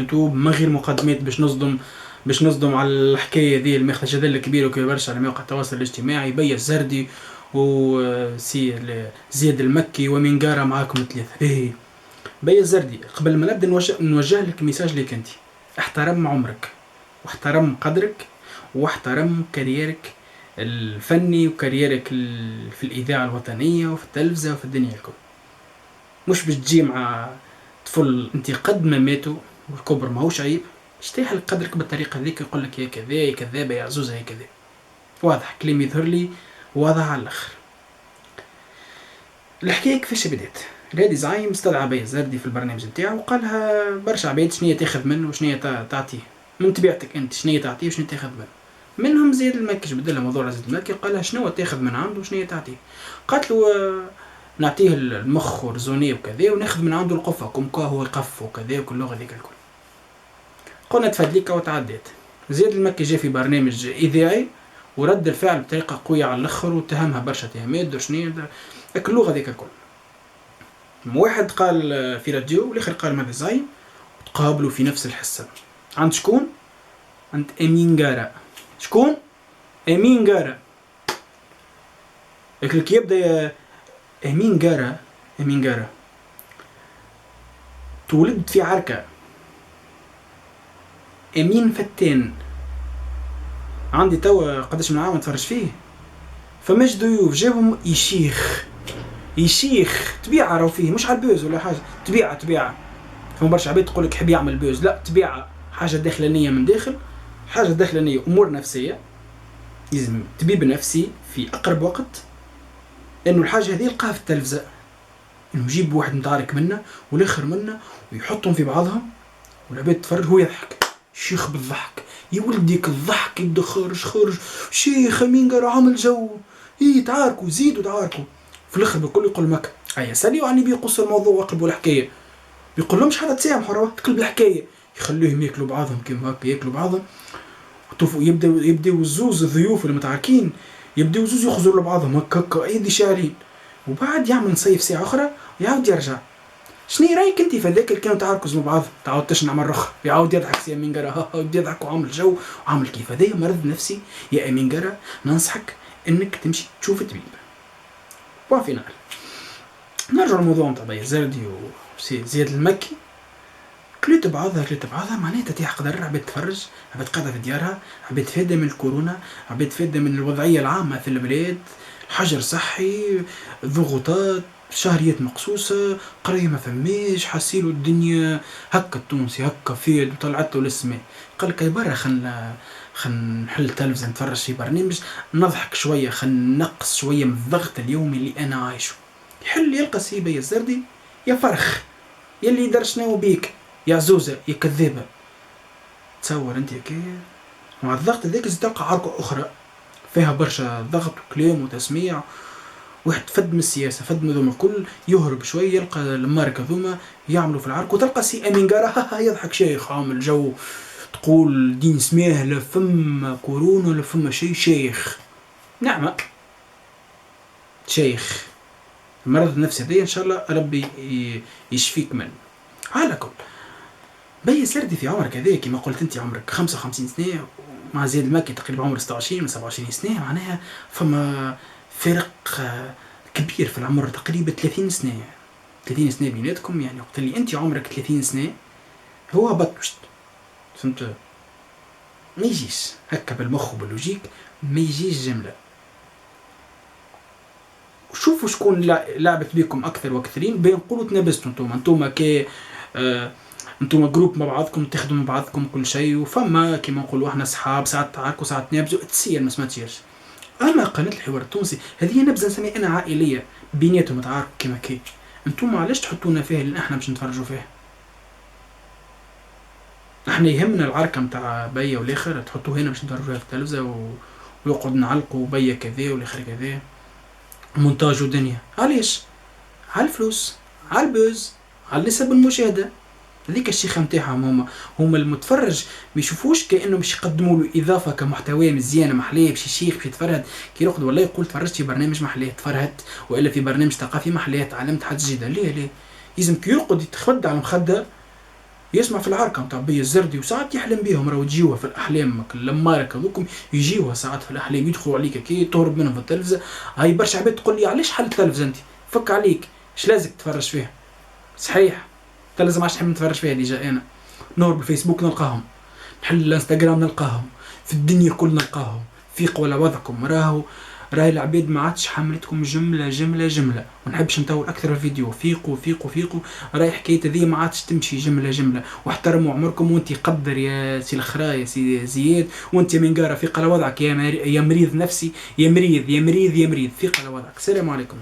يوتيوب من غير مقدمات باش نصدم على الحكايه ذي المخرج هذا الكبير وكبير برشا على مواقع التواصل الاجتماعي. بيا الزردي وسي زياد المكي ومن قارة معاكم ثلاثة. بيا الزردي، قبل ما نبدا نوجه لك ميساج ليك انت. احترم عمرك واحترم قدرك واحترم كاريرك الفني وكاريرك في الإذاعة الوطنية وفي التلفزة وفي الدنيا الكل. مش باش تجي مع طفل انت قد ما ماتوا والكبر ماهوش عيب اشتيح لك قدرك بالطريقة ذيك يقول لك يا كذا يا كذابة يا عزوزة يا كذا. واضح كلام يظهر لي واضح على الاخر. الحكاية كيفاش بدات؟ رادي زعيم استدعى بيا الزردي في البرنامج نتاعو وقالها برشا عباد شنية تاخذ منه وشنية تعطيه من طبيعتك انت، شنية تعطيه وشنية تاخذ منه. منهم زياد المكي بدلها موضوع زياد المكي قالها شنو تاخذ من عنده وشنية تعطيه. قالت له نعطيه المخ ورزوني وكذا وناخذ من عنده القفة كمكا هو يقف وكذا وكل اللغة ذيك الكل. قلنا تفدليك وتعديت. زياد المكي جاء في برنامج إذاعي ورد الفعل بطريقة قوية على الأخر وتهمها برشا تهمات وشنية اللغة ذيك الكل. واحد قال في راديو والاخر قال ماذا زعيم تقابلوا في نفس الحصة. عند شكون؟ عند أمين قارة. شكون؟ أمين قارة. لك يبدأ أمين قارة تولد في عركة. أمين فتان عندي توا قداش من عام نتفرج فيه. فماش ضيوف جابهم يشيخ طبيعة راهو فيه مش على البوز ولا حاجة. طبيعة فما برشا عباد تقولك حب يعمل بوز، لا طبيعة حاجة داخلانية من داخل، حاجة داخلانية أمور نفسية. لازم طبيب نفسي في أقرب وقت لأنه الحاجة هذه يلقاها في التلفزة، إنه يجيب واحد متعارك منه والآخر منه ويحطهم في بعضهم والعباد تتفرج هو يضحك شيخ بالضحك. يولديك الضحك يبدا خارج شيخ أمين قارة عامل جو تعاركوا زيدوا تعاركوا في الآخر بكل يقول مكة أي سالي وعني بيقص الموضوع وقلبوا الحكاية. بيقول لهمش حدا تسامحوا راه تقلب الحكاية يخلوهم ياكلوا بعضهم كيما هكا ياكلوا بعضهم. يبداو الزوز الضيوف اللي متعاركين يبداو زوز يخزروا لبعضهم هكا ايدي شاعرين وبعد يعمل نصيف ساعة أخرى يعاود يرجع. شني رايك انت في ذاك اللي كانوا تعاركوا مع بعض تعاود تشنع مرة أخرى يعاود يضحك سي أمين قارة يبدا يضحك وعامل جو وعامل كيف. هذايا مرض نفسي يا أمين قارة. ننصحك انك تمشي تشوف طبيب. وفينال نرجع للموضوع نتاع بيا الزردي وزياد المكي. كليت بعضها معناتها تاع قدر عباد تفرج عباد قاعدة في ديارها عباد تفادى من الكورونا عباد تفادى من الوضعية العامة في البلاد حجر صحي ضغوطات شهريات مقصوصة قرية ما فماش حسيلو الدنيا هكا التونسي هكا فيل وطلعته للسماء. قال لك برا خل نحل تلفزة نتفرج في برنامج نضحك شوية خل نقص شوية من الضغط اليومي اللي أنا عايشه. يحل يلقى سيبة يا الزردي يا فرخ يلي درشناه بيك يا عزوزة يا كذابة. تصور انت كيف مع الضغط ذاك تلقى عركة أخرى فيها برشا ضغط وكلام وتسميع. واحد فد من السياسة فد من ذوما الكل يهرب شوية يلقى الماركة ذوما يعملوا في العرك وتلقى سي أمين قارة يضحك شيخ عامل جو تقول دين سماه لا فما كورونا لا فما شيخ نعمة شيخ. المرض النفسي دي إن شاء الله ربي يشفيك منه. على كل بيا سردي في عمرك هذا كما قلت انت عمرك 55 سنة مع زياد المكي تقريبا عمر 26 27 سنة معناها فما فرق كبير في العمر تقريبا 30 سنة بيناتكم. يعني وقت اللي انت عمرك 30 سنة هو بطشت فهمت ما يجيش هكا بالمخ وباللوجيك ما يجيش جملة. وشوفوا شكون لعبت بيكم اكثر واكثرين بينقولوا تنابزتوا انتوما كي انتم جروب مع بعضكم تخدموا بعضكم كل شيء وفما كما نقولوا احنا اصحاب ساعات تعاركوا ساعات نابزوا تسير ما سمعتيش. اما قناه الحوار التونسي هذه نبذه نسميها انا عائليه بيناتهم تعاركوا كما كي. انتم علاش تحطونا فيها لان احنا باش نتفرجوا فيها. احنا يهمنا العركه نتاع بيا والاخر تحطوه هنا باش نتفرجوا فيها في التلفزه ويقعد نعلقوا بيا كذا والاخر كذا مونتاج ودنيا. علاش؟ على الفلوس على البوز على نسب المشاهده. هذيك الشيخة متاعهم هم المتفرج ما يشوفوش كأنه باش يقدموا له إضافة كمحتوى مزيانة محلية باش الشيخ باش يتفرهد كي ياخذ والله يقول تفرجت في برنامج محلية تفرهدت وإلا في برنامج ثقافي محلية تعلمت حاجة جديدة. ليه لازم كي يرقد يتخد على المخدة يسمع في العركه نتاع بي الزردي وساعات يحلم بيهم، راهو تجيوها في الاحلام اللمارك هذوكم يجيوها ساعات في الاحلام، يدخلوا عليك كي تهرب منهم في التلفزه. هاي برشا عباد تقول لي علاش حل التلفزه انت فك عليك، اش لازم تتفرج فيها؟ صحيح انت لازم عادش تحب نتفرج فيها ديجا. انا نهرب بالفيسبوك نلقاهم، نحل الانستغرام نلقاهم، في الدنيا كل نلقاهم. فيقوا على وضعكم، راهي العباد ما عادش حملتكم جمله جمله جمله، ما نحبش نطول اكثر الفيديو. فيقوا فيقوا فيقوا، راهي حكايه ذي ما عادش تمشي جمله جمله. واحترموا عمركم، وانت قدر يا سي الخرا يا سي زياد، وانت من قاره فيق على وضعك يا مريض نفسي، يا مريض يا مريض يا مريض، فيق على وضعك. السلام عليكم.